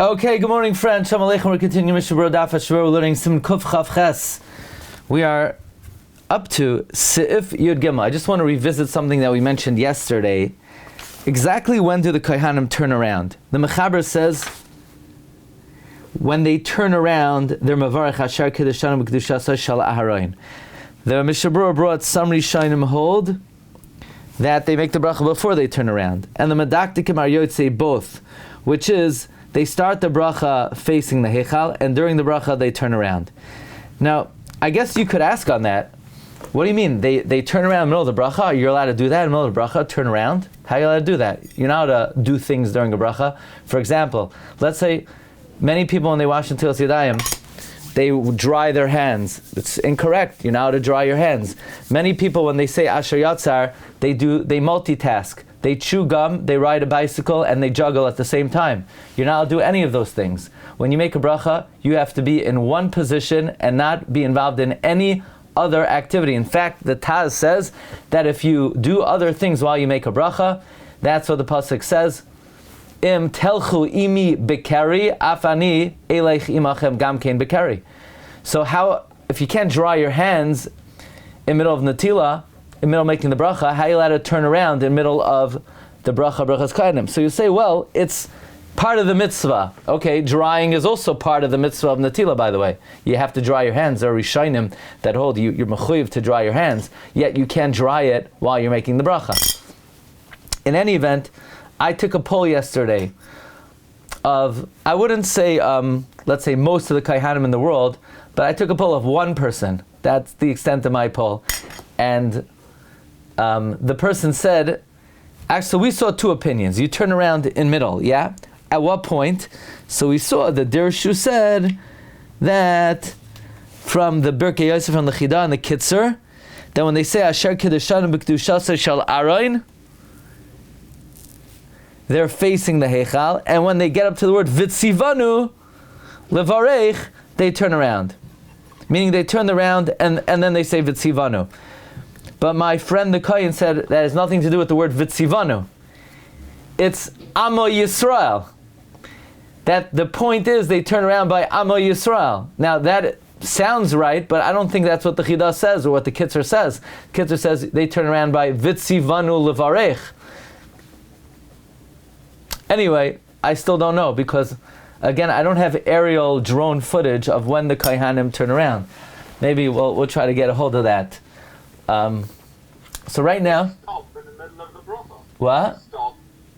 Okay, good morning, friends. Shalom Aleichem. We're continuing Mishna Daf Hashavua. We're learning Siman Kuf Chav Ches. We are up to Seif Yud Gimel. I just want to revisit something that we mentioned yesterday. Exactly when do the Kohanim turn around? The Mechaber says when they turn around, they're Mavarech Hashar Kedushanim B'Kedushasa Shal Aharon. The Mishabura brought some Rishonim hold that they make the bracha before they turn around, and the Medaktikim are Yotzei both, which is they start the bracha facing the Heichal, and during the bracha they turn around. Now, I guess you could ask on that, what do you mean? They turn around in the middle of the bracha? You're allowed to do that in the middle of the bracha? Turn around? How are you allowed to do that? You're not allowed to do things during a bracha. For example, let's say many people when they wash Netilas Yadayim, they dry their hands. It's incorrect. You're not allowed to dry your hands. Many people when they say Asher Yatzar, they multitask. They chew gum, they ride a bicycle, and they juggle at the same time. You're not allowed to do any of those things. When you make a bracha, you have to be in one position and not be involved in any other activity. In fact, the Taz says that if you do other things while you make a bracha, that's what the pasuk says. Im telchu imi bekeri afani eleich imachem gamkein bekeri. So how, if you can't dry your hands in the middle of Natila, in the middle of making the bracha, how are you allowed to turn around in the middle of the bracha, Birchas Kohanim? So you say, well, it's part of the mitzvah. Okay, drying is also part of the mitzvah of Natila, by the way. You have to dry your hands. There are Rishonim that hold you're mechuyev to dry your hands, yet you can't dry it while you're making the bracha. In any event, I took a poll yesterday of, I wouldn't say, let's say most of the Kohanim in the world, but I took a poll of one person. That's the extent of my poll. And the person said, actually, we saw two opinions. You turn around in middle, yeah? At what point? So we saw the Dirshu said that from the Birchas, from the Chida and the Kitzur, that when they say Asher Kedushanim B'Kedushasa Shal Aharon, they're facing the Heichal, and when they get up to the word Vitzivanu Levarech, they turn around. Meaning they turn around and then they say Vitzivanu. But my friend the Kohen said that has nothing to do with the word Vitzivanu. It's Amo Yisrael. That the point is they turn around by Amo Yisrael. Now that sounds right, but I don't think that's what the Chida says or what the Kitzur says. Kitzur says they turn around by Vitzivanu Levarech. Anyway, I still don't know because, again, I don't have aerial drone footage of when the Kohanim turn around. Maybe we'll try to get a hold of that. So right now, stop in the middle of the bracha. What?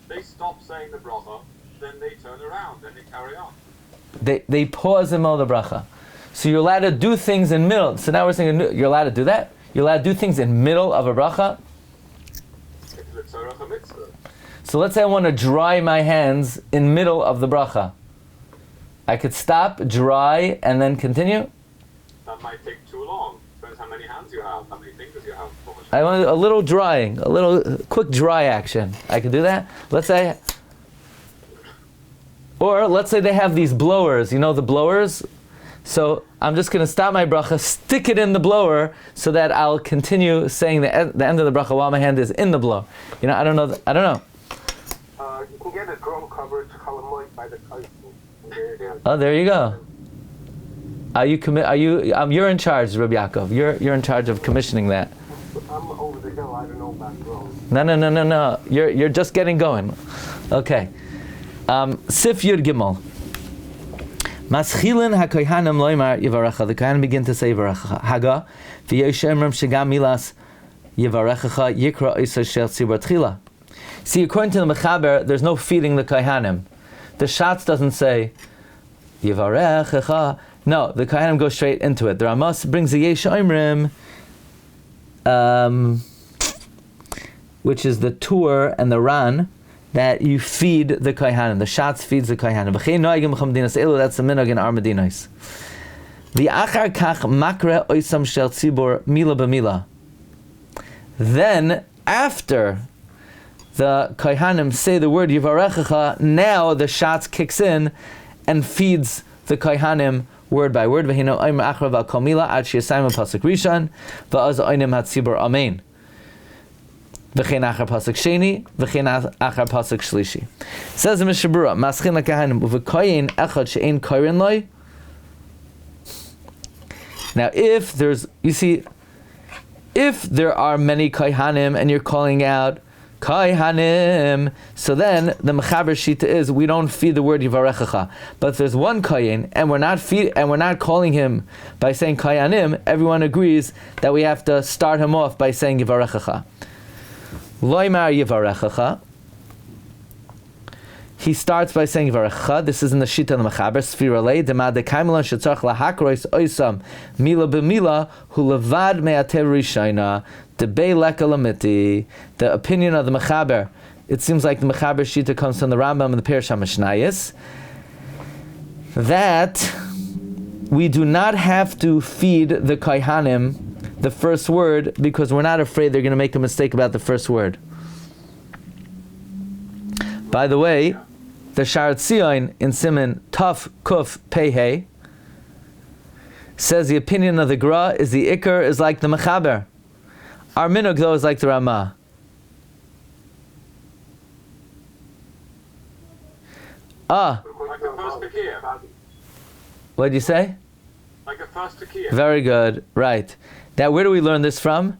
They stop saying the bracha, then they turn around, then they carry on. They pause in the middle of the bracha. So you're allowed to do things in middle. So now we're saying you're allowed to do that? You're allowed to do things in middle of a bracha? It's a mitzvah. So let's say I want to dry my hands in middle of the bracha. I could stop, dry, and then continue? That might take too long. Depends how many hands you have, how many fingers you have. I want a little drying, a little quick dry action. I could do that. Let's say they have these blowers. You know the blowers? So I'm just going to stop my bracha, stick it in the blower, so that I'll continue saying the end of the bracha while my hand is in the blower. You know, I don't know. You can get a drone cover to Chalamoid by the cousin. Oh, there you go. You're in charge, Rabbi Yaakov. You're in charge of commissioning that. I'm over the hill. I don't know about drones. No. You're just getting going. Okay. Sif Yud Gimel. Maschilin haKohanim loymar yivarecha. The Kohanim begin to say yivarecha. Haga v'yoshem shegam milas yivarecha yikra isa shel Tzibbur tchila. See, according to the Mechaber, there's no feeding the Kohanim. The Shatz doesn't say yivarecha. No, the Kohanim go straight into it. The Ramas brings the Yesh Oimrim, which is the Tur and the Ran, that you feed the Kohanim. The Shatz feeds the Kohanim. That's the minhag in our Medinos. The Achar Kach Makre Oisam Shel Tzibbur Mila B'Mila. Then, after the Kohanim say the word Yivarechecha, now the Shatz kicks in and feeds the Kohanim word by word. V'hino Oimer Achra V'Al Kol Mila Ad Sheyasayim Pasuk Rishon V'az Oinim HaTzibur Amen. V'chein achar pasuk sheni, v'chein achar pasuk shlishi. Says the Mishnah Berura, Maschin lakahanim u'v'koyin echad she'ein koyin loy. Now, if there are many Kohanim and you're calling out Kohanim, so then the Mechaber Shita is we don't feed the word Yivarechacha. But if there's one Kohen and we're not calling him by saying Kohanim, everyone agrees that we have to start him off by saying Yivarechacha. Loimar Yivarechacha. He starts by saying Yivarechacha. This is in the Shita of the Mechaber. Sfira lei dema dekaimela shetzarch lahakrois oisam mila b'mila hu levad me'ater rishayna debei leka lamiti. The opinion of the Mechaber, it seems like the Mechaber Shita comes from the Rambam and the Pirshah Mishnayos, that we do not have to feed the Kohanim the first word because we're not afraid they're going to make a mistake about the first word. By the way, the Shar Tzion in Siman Taf Kuf Pei Hey says the opinion of the Gra is the Iker is like the Mechaber. Our Minhag though is like the Ramah. Like the first Tekiah. What did you say? Like the first Tekiah. Very good, right. Now where do we learn this from?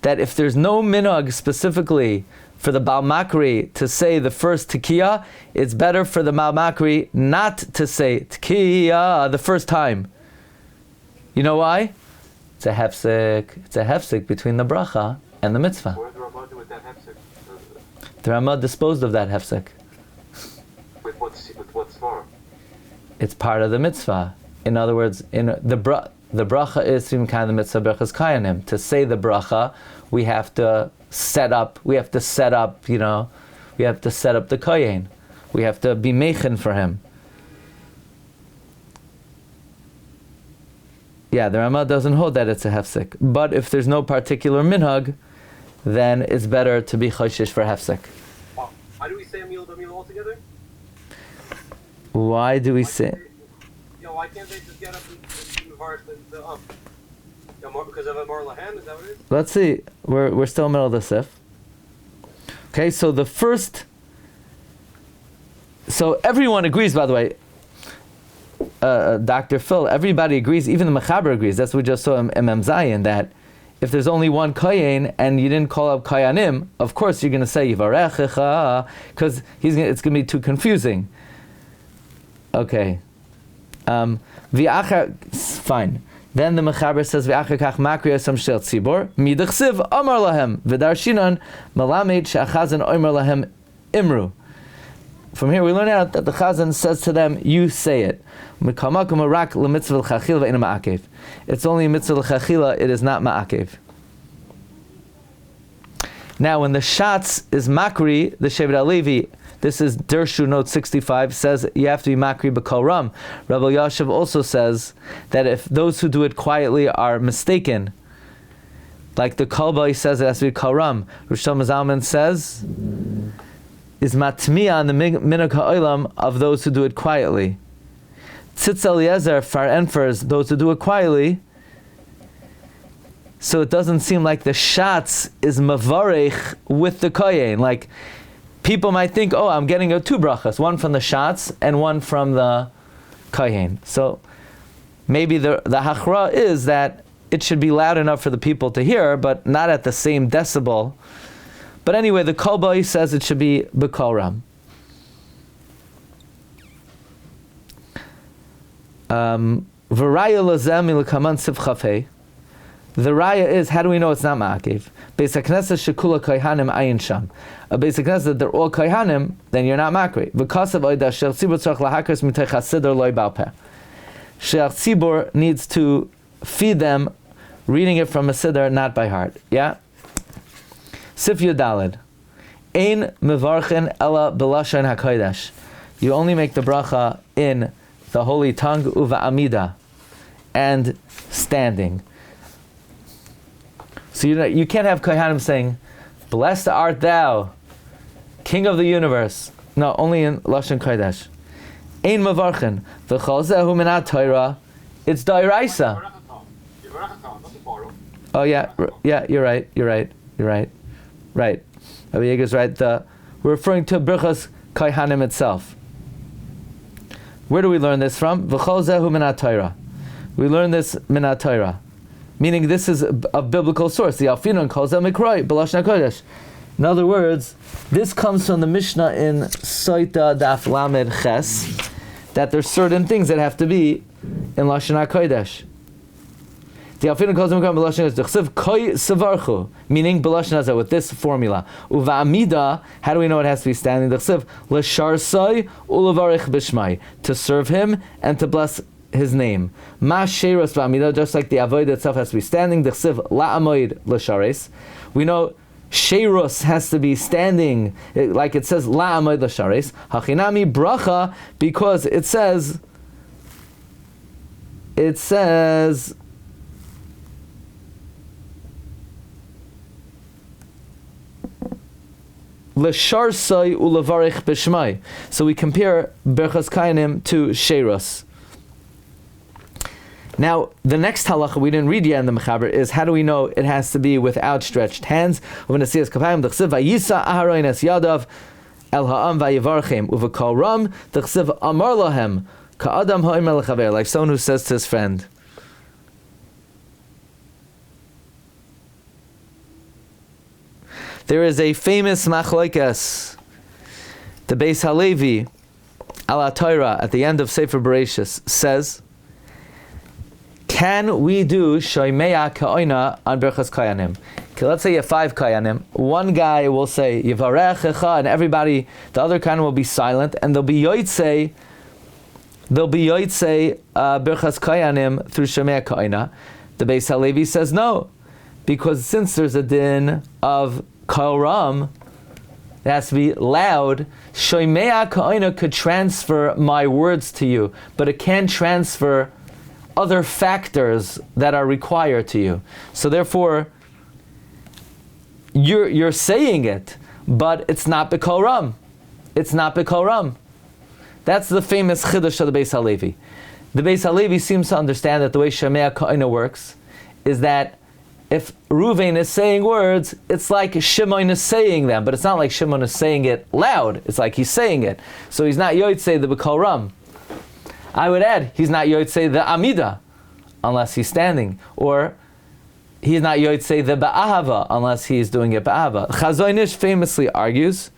That if there's no Minhag specifically for the Baal Makri to say the first Tekiah, it's better for the Baal Makri not to say Tekiah the first time. You know why? It's a hefsek. It's a hefsek between the bracha and the mitzvah. What did the Ramah do with that hefsek? The Ramah disposed of that hefsek. With what svar? It's part of the mitzvah. In other words, in the bracha is Siman kind of the mitzvah Birchas Kohanim. To say the bracha, we have to set up the kohen. We have to be mechen for him. Yeah, the Ramah doesn't hold that it's a hefsek. But if there's no particular minhag, then it's better to be choshish for hefsek. Why do we say Amil Damil altogether? Why do we say? Why can't they just get up and Mavar the up? Because of a Mar Lahem, is that what it is? Let's see. We're still in the middle of the Seif. Okay, so the first. So everyone agrees, by the way. Dr. Phil, everybody agrees, even the Mechaber agrees. That's what we just saw in Zayin, that if there's only one Kohen and you didn't call up Kohanim, of course you're going to say Yivarechecha, because it's going to be too confusing. Okay. Fine. Then the Mechaber says, V'achar kach makri asam shel Tzibbur, midachsiv amar lahem, v'darshinan malamed she'achazan omer lahem imru. From here we learn out that the Chazan says to them, you say it. It's only a mitzvah l'chachila, it is not ma'akev. Now when the Shatz is makri, the Shevet HaLevi, this is Dershu note 65, says you have to be makri b'kol ram. Rabbi Yashav also says that if those who do it quietly are mistaken, like the Kolba, he says it has to be kol ram. Rosh Zalman says is matmiya on the minhag ha'olam of those who do it quietly. Tzitz Eliezer far enfers those who do it quietly. So it doesn't seem like the Shatz is mavarech with the kohen. Like people might think, oh, I'm getting two brachas, one from the Shatz and one from the kohen. So maybe the hachra is that it should be loud enough for the people to hear, but not at the same decibel. But anyway, the Kolba says it should be b'kol ram. V'raya lazem ilakaman sivchafei. The raya is, how do we know it's not ma'akev? Beis HaKnesset shekula kohanim ayin sham. A Beis HaKnesset, they're all kohanim, then you're not makri. V'kasav oida shel tzibur tzarich lahakros mitei chasidor loy bal peh. Shel tzibur needs to feed them, reading it from a siddur, not by heart. Yeah? Sif Yudalid. Ein mevarchen ela b'lashon hakodesh. You only make the bracha in the holy tongue, uva amida, and standing. So you can't have Kohanim saying, blessed art thou, King of the universe. No, only in Lashon Kodesh. Ein mevarchen. V'chol zehu minat Torah. It's Dairaisa. Oh yeah, you're right. Right. Rabbi Yeager's right. We're referring to Birchas Kohanim itself. Where do we learn this from? V'chol zehu min ha-Torah. We learn this min ha-Torah, meaning this is a biblical source. The Alfinon calls that mikroi b'lashon hakodesh. In other words, this comes from the Mishna in Soita Daf Lamed Ches, that there's certain things that have to be in lashon hakodesh. The Alfinon calls them b'lashon hakodesh. D'chsev koi sevarchu, meaning b'lashon hazeh, with this formula. Uva'amida, how do we know it has to be standing? D'chsev l'sharsai u'levarich b'shmai, to serve him and to bless his name. Ma sheiros v'amida, just like the avoid itself has to be standing. D'chsev la'amoid l'shares. We know Sheiros has to be standing, like it says la'amoid l'shares. Hachinami bracha, because it says l'sharsai u'levarich b'shmai. So we compare Birchas Kohanim to Sheiros. Now, the next halacha we didn't read yet in the Mechaber is, how do we know it has to be with outstretched hands? V'nasiyas kafayim d'chsev vayisa aharon es yadav el ha'am vayivarchem uv'kol ram d'chsev amar lahem ka'adam ha'omer lechaver, like someone who says to his friend. There is a famous machlokes, the Beis Halevi ala Torah at the end of Sefer Birchas says, can we do shoymea ka'oina on Birchas Kohanim? Okay, let's say you have 5 Kohanim. One guy will say Yivarechecha, and everybody, the other Kohanim will be silent, and they'll be yotzei Birchas Kohanim through shoymea ka'oina. The Beis Halevi says no, because since there's a din of kol ram, it has to be loud. Shoymea ka'oina could transfer my words to you, but it can't transfer other factors that are required to you. So therefore, you're saying it, but it's not b'kol ram. It's not b'kol ram. That's the famous chiddush of the Beis Halevi. The Beis Halevi seems to understand that the way Shemea Ka'ina works is that if Ruvain is saying words, it's like Shimon is saying them, but it's not like Shimon is saying it loud. It's like he's saying it. So he's not yotzei the b'kol ram. I would add, he's not yotzei the amida, unless he's standing, or he's not yotzei the ba'ahava, unless he's doing it ba'ahava. Chazon Ish famously argues,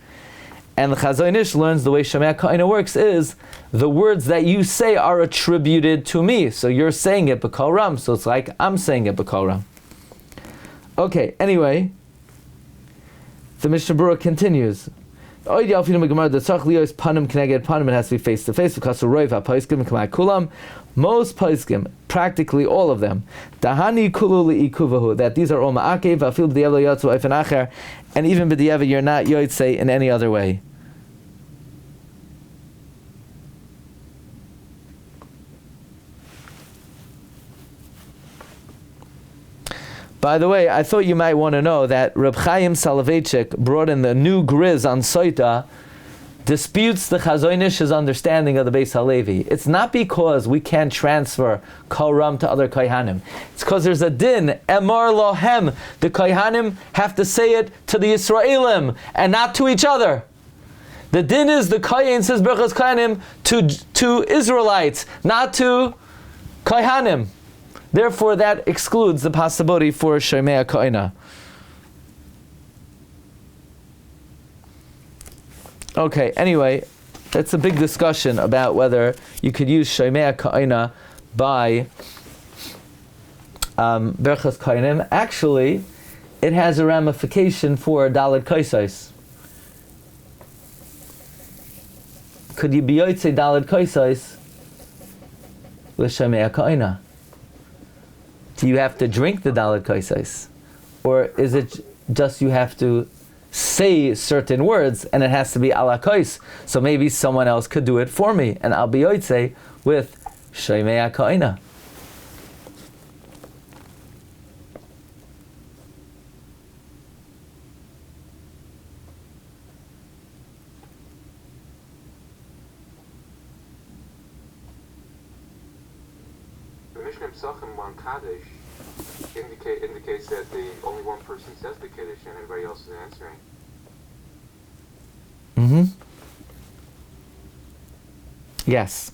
and the Chazon Ish learns the way Shemea Ka'ina works is, the words that you say are attributed to me, so you're saying it b'kol ram, so it's like I'm saying it b'kol ram. Okay, anyway, the Mishnah Berura continues. It has to be face to face. Most poskim, practically all of them, that these are all ma'akev, and even b'di'eva you're not yotzei in any other way. By the way, I thought you might want to know that Reb Chaim Soloveitchik brought in the new Griz on Soita, disputes the Chazon Ish's understanding of the Beis Halevi. It's not because we can't transfer Kol Ram to other Kohanim. It's because there's a din, Emor Lohem. The Kohanim have to say it to the Yisraelim and not to each other. The din is the Kohen says Birchas Kohanim to Israelites, not to Kohanim. Therefore, that excludes the possibility for Shemea Ka'ina. Okay, anyway, it's a big discussion about whether you could use Shemea Ka'ina by Birchas Kohanim. Actually, it has a ramification for Daled Kaisais. Could you be Yotzei Daled Kaisais with Shemea Ka'ina? Do you have to drink the Daled Kaisais? Or is it just you have to say certain words and it has to be ala kais? So maybe someone else could do it for me and I'll be yotzei with Shemea Ka'ina. The Mishnah Psachim on Kaddish indicates that the only one person says the Kiddush and everybody else is answering. Yes.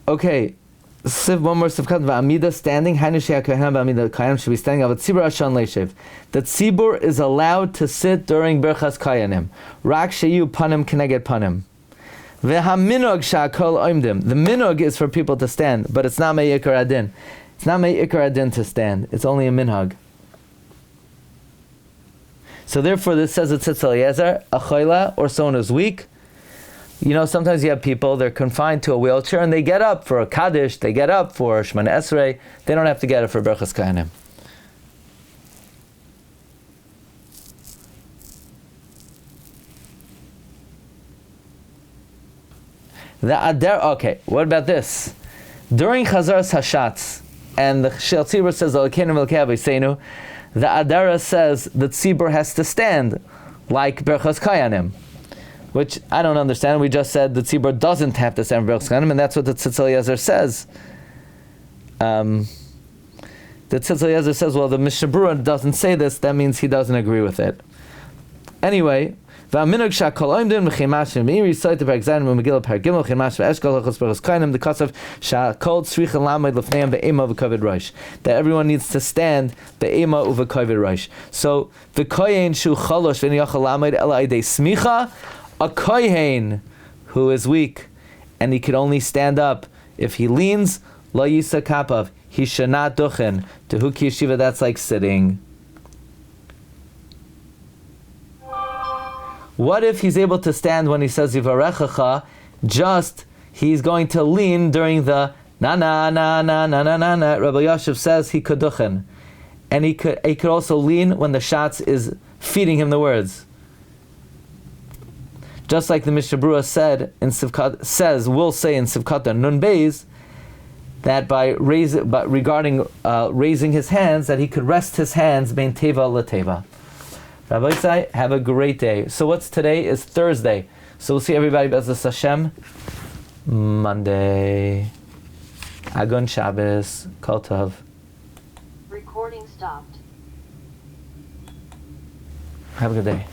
Okay. One more sivkat va'amida standing. Hainu she'akohen va'amida kohanim should be standing. But Tzibbur ashan leishev. The Tzibbur is allowed to sit during Birchas Kohanim. Rak sheyu panim keneged panim. Ve'haminog she'akol oimdim. The minog is for people to stand, but it's not me'ikar adin. It's not me'ikar adin to stand. It's only a minhag. So therefore, this says it sits Eliezer, a choila, or someone who's weak. You know, sometimes you have people, they're confined to a wheelchair, and they get up for a Kaddish, they get up for Shemana Esrei. They don't have to get up for Birchas Kohanim. Okay, what about this? During Chazaras Hashatz, and the Tzibbur says, the Adara says that Tzibbur has to stand, like Birchas Kohanim, which I don't understand. We just said the Tzibbur doesn't have to stand for Birchas Kohanim, and that's what the Tzitz Eliezer says. The Tzitz Eliezer says, well, the Mishnah doesn't say this, that means he doesn't agree with it. Anyway, the that everyone needs to stand be'ema u'v'kovid rosh. So the kohen shu chalosh v'niyachal lamed ela idei smicha, a kohen who is weak and he can only stand up if he leans, lo yisa kapav, he should not duchen. To huki yeshiva, that's like sitting. What if he's able to stand when he says Yivarechacha, just he's going to lean during the na na na na na na na na. Rabbi Yashiv says he could duchen. And he could also lean when the Shatz is feeding him the words. Just like the Mishnah Berura said in Sivkat, will say in Sivkata Nun Beis, that regarding raising his hands, that he could rest his hands bein teva lateva. Rabbi Isai, have a great day. So what's today? Is Thursday. So we'll see everybody B'ezras Hashem Monday. Agun Shabbos. Kol Tov. Recording stopped. Have a good day.